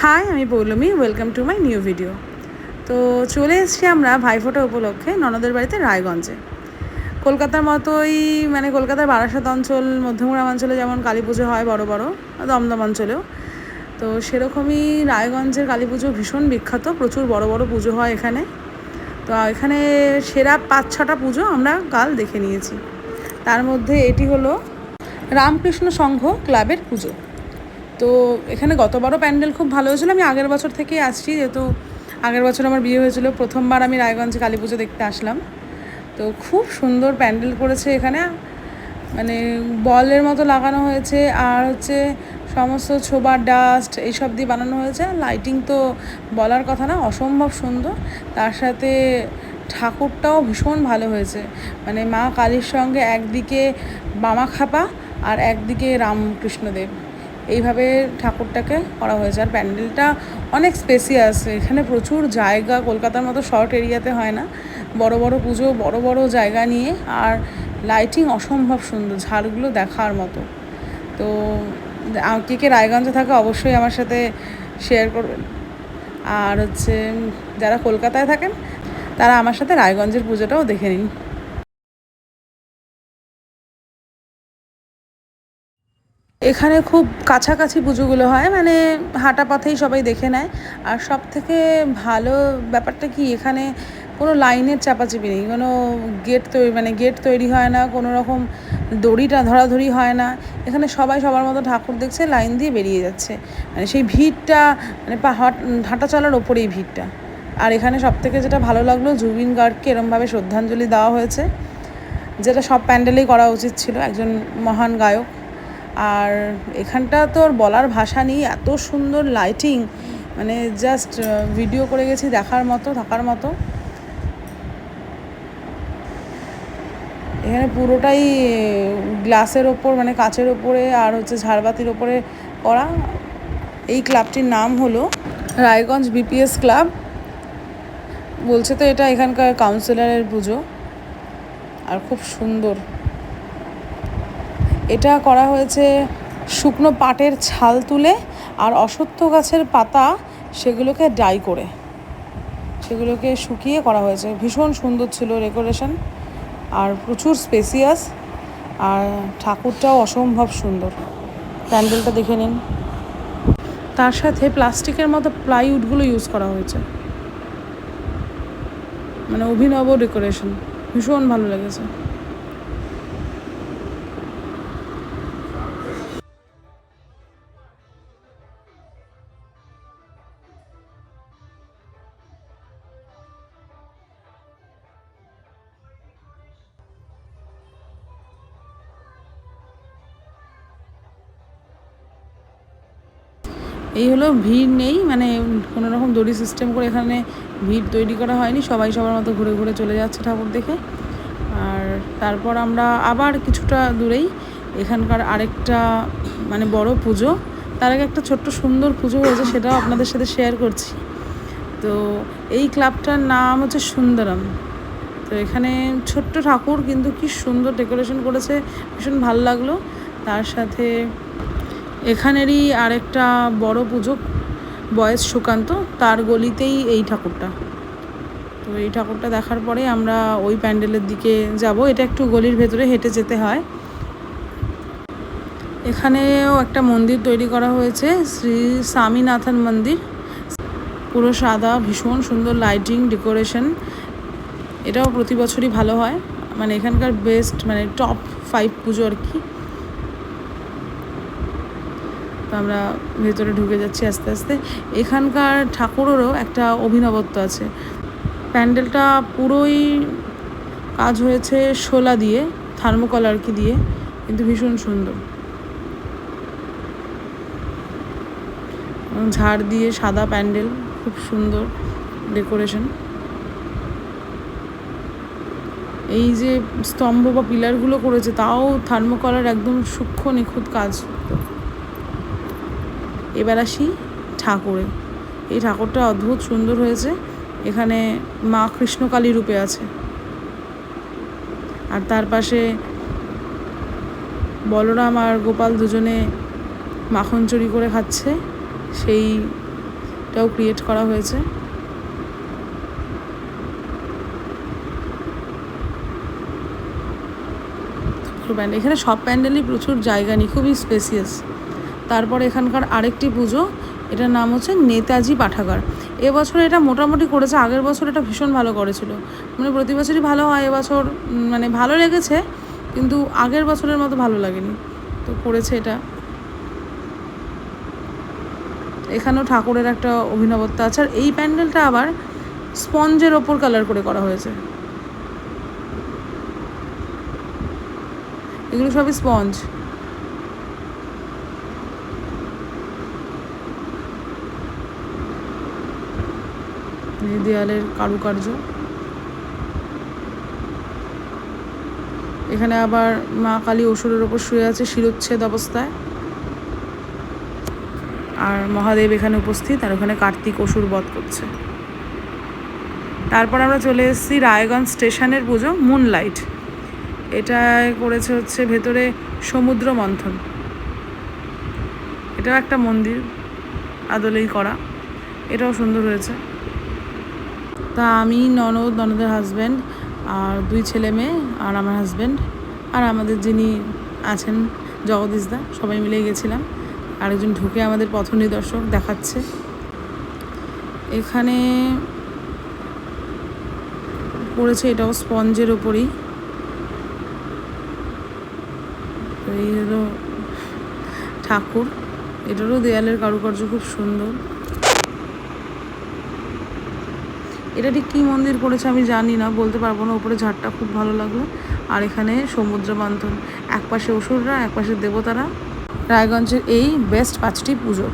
High, আমি Poulami. Welcome to my new video. তো চলে এসেছি আমরা ভাইফোঁটা উপলক্ষে ননদের বাড়িতে রায়গঞ্জে। কলকাতার মতোই কলকাতার বারাসাত অঞ্চল, মধ্যমগ্রাম অঞ্চলে যেমন কালী পুজো হয় বড় বড়, দমদম অঞ্চলেও তো সেরকমই রায়গঞ্জের কালী পুজো ভীষণ বিখ্যাত। প্রচুর বড় বড় পুজো হয় এখানে। তো এখানে সেরা 5-6টা পুজো আমরা কাল দেখে নিয়েছি। তার মধ্যে এটি হলো রামকৃষ্ণ সংঘ ক্লাবের পুজো। তো এখানে গতবারও প্যান্ডেল খুব ভালো হয়েছিলো। আমি আগের বছর থেকেই আসছি, যেহেতু আগের বছর আমার বিয়ে হয়েছিল। প্রথমবার আমি রায়গঞ্জে কালী পুজো দেখতে আসলাম। তো খুব সুন্দর প্যান্ডেল করেছে এখানে, বলের মতো লাগানো হয়েছে, আর সমস্ত ছোবার ডাস্ট এইসব দিয়ে বানানো হয়েছে। লাইটিং তো বলার কথা না, অসম্ভব সুন্দর। তার সাথে ঠাকুরটাও ভীষণ ভালো হয়েছে। মা কালীর সঙ্গে একদিকে বামাখ্যাপা আর একদিকে রামকৃষ্ণদেব, এইভাবে ঠাকুরটাকে করা হয়েছে। আর প্যান্ডেলটা অনেক স্পেসিয়াস। এখানে প্রচুর জায়গা, কলকাতার মতো শর্ট এরিয়াতে হয় না। বড় বড় পুজো, বড় বড় জায়গা নিয়ে, আর লাইটিং অসম্ভব সুন্দর, ঝাড়গুলো দেখার মতো। তো কে কে রায়গঞ্জে থাকে অবশ্যই আমার সাথে শেয়ার করবেন। আর যারা কলকাতায় থাকেন তারা আমার সাথে রায়গঞ্জের পুজোটাও দেখে নিন। এখানে খুব কাছাকাছি পুজোগুলো হয়, হাঁটা পথেই সবাই দেখে নেয়। আর সব থেকে ভালো ব্যাপারটা কি, এখানে কোনো লাইনের চাপাচাপি নেই, কোনো গেট তৈরি হয় না, কোনো রকম দড়িটা ধরাধরি হয় না। এখানে সবাই সবার মতো ঠাকুর দেখছে, লাইন দিয়ে বেরিয়ে যাচ্ছে। সেই ভিড়টা হাঁটা চলার ওপরেই ভিড়টা। আর এখানে সব থেকে যেটা ভালো লাগলো, জুবিন গার্গকে এরমভাবে শ্রদ্ধাঞ্জলি দেওয়া হয়েছে, যেটা সব প্যান্ডেলেই করা উচিত ছিল, একজন মহান গায়ক। আর এখানটা তো বলার ভাষা নেই, এত সুন্দর লাইটিং, জাস্ট ভিডিও করে গেছি, দেখার মতো, থাকার মতো। এখানে পুরোটাই গ্লাসের ওপর, কাচের ওপরে, আর ঝাড়বাতির ওপরে করা। এই ক্লাবটির নাম হলো রায়গঞ্জ বিপিএস ক্লাব। বলছে তো এটা এখানকার কাউন্সিলরের পুজো, আর খুব সুন্দর। এটা করা হয়েছে শুকনো পাটের ছাল তুলে আর অশ্বত্থ গাছের পাতা, সেগুলোকে ডাই করে সেগুলোকে শুকিয়ে করা হয়েছে। ভীষণ সুন্দর ছিল ডেকোরেশন, আর প্রচুর স্পেসিয়াস, আর ঠাকুরটাও অসম্ভব সুন্দর। প্যান্ডেলটা দেখে নিন। তার সাথে প্লাস্টিকের মতো প্লাইউডগুলো ইউজ করা হয়েছে, অভিনব ডেকোরেশন, ভীষণ ভালো লেগেছে। এই হলো, ভিড় নেই, কোনো রকম দড়ি সিস্টেম করে এখানে ভিড় তৈরি করা হয়নি। সবাই সবার মতো ঘুরে ঘুরে চলে যাচ্ছে ঠাকুর দেখে। আর তারপর আমরা আবার কিছুটা দূরেই এখানকার আরেকটা বড় পুজো, তার আগে একটা ছোট্ট সুন্দর পুজো হয়েছে, সেটাও আপনাদের সাথে শেয়ার করছি। তো এই ক্লাবটার নাম হচ্ছে সুন্দরম। তো এখানে ছোট্ট ঠাকুর, কিন্তু কি সুন্দর ডেকোরেশন করেছে, ভীষণ ভালো লাগলো। তার সাথে এখানেরই আরেকটা বড় পুজো, বয়েস সুকান্ত, তার গলিতেই এই ঠাকুরটা। তো এই ঠাকুরটা দেখার পরে আমরা ওই প্যান্ডেলের দিকে যাব। এটা একটু গলির ভেতরে হেঁটে যেতে হয়। এখানেও একটা মন্দির তৈরি করা হয়েছে, শ্রী স্বামীনাথন মন্দির, পুরো সাদা, ভীষণ সুন্দর লাইটিং, ডেকোরেশন। এটাও প্রতি বছরই ভালো হয়, এখানকার বেস্ট, টপ 5 পুজো আর কি। তো আমরা ভেতরে ঢুকে যাচ্ছি আস্তে আস্তে। এখানকার ঠাকুরেরও একটা অভিনবত্ব আছে। প্যান্ডেলটা পুরোই কাজ হয়েছে শোলা দিয়ে, থার্মোকল আর কি দিয়ে, কিন্তু ভীষণ সুন্দর। ঝাড় দিয়ে সাদা প্যান্ডেল, খুব সুন্দর ডেকোরেশন। এই যে স্তম্ভ বা পিলারগুলো করেছে, তাও থার্মোকলের একদম সূক্ষ্ম নিখুঁত কাজ। এবার আসি ঠাকুরে। এই ঠাকুরটা অদ্ভুত সুন্দর হয়েছে। এখানে মা কৃষ্ণকালী রূপে আছে, আর তার পাশে বলরাম আর গোপাল দুজনে মাখন চুরি করে খাচ্ছে, সেই এটাও ক্রিয়েট করা হয়েছে। এখানে সব প্যান্ডেলই প্রচুর জায়গা নেই, খুবই স্পেসিয়াস। তারপর এখানকার আরেকটি পুজো, এটার নাম হচ্ছে নেতাজি পাঠাগার। এবছর এটা মোটামুটি করেছে, আগের বছর এটা ভীষণ ভালো করেছিল, মানে প্রতি বছরই ভালো হয়, এবছর মানে ভালো লেগেছে, কিন্তু আগের বছরের মতো ভালো লাগেনি, তো করেছে এটা। এখানেও ঠাকুরের একটা অভিনবত্ব আছে। আর এই প্যান্ডেলটা আবার স্পঞ্জের ওপর কালার করে করা হয়েছে, এগুলো সবই স্পঞ্জ। দেয়ালের কারুকার্য। এখানে আবার মা কালী অসুরের ওপর শুয়ে আছে শিরোচ্ছেদ অবস্থায়, আর মহাদেব এখানে উপস্থিত, আর ওখানে কার্তিক অসুর বধ করছে। তারপর আমরা চলে এসেছি রায়গঞ্জ স্টেশনের পুজো, মুনলাইট। এটা করেছে হচ্ছে ভেতরে সমুদ্র মন্থন, এটাও একটা মন্দির আদলেই করা, এটাও সুন্দর হয়েছে। তা আমি, ননদের হাজব্যান্ড আর 2 ছেলে মেয়ে আর আমার হাজব্যান্ড আর আমাদের যিনি আছেন জগদীশদা, সবাই মিলেই গেছিলাম। আরেকজন ঢুকে আমাদের পথ নিদর্শক দেখাচ্ছে। এখানে পড়েছে, এটাও স্পঞ্জের ওপরই। এই হলো ঠাকুর, এটারও দেয়ালের কারুকার্য খুব সুন্দর। এটা ঠিক কী মন্দির করেছে আমি জানি না, বলতে পারবো না। উপরে ঝাড়টা খুব ভালো লাগলো। আর এখানে সমুদ্র মন্থন, এক পাশে অসুররা, এক পাশে দেবতারা। রায়গঞ্জের এই বেস্ট 5টি পুজো।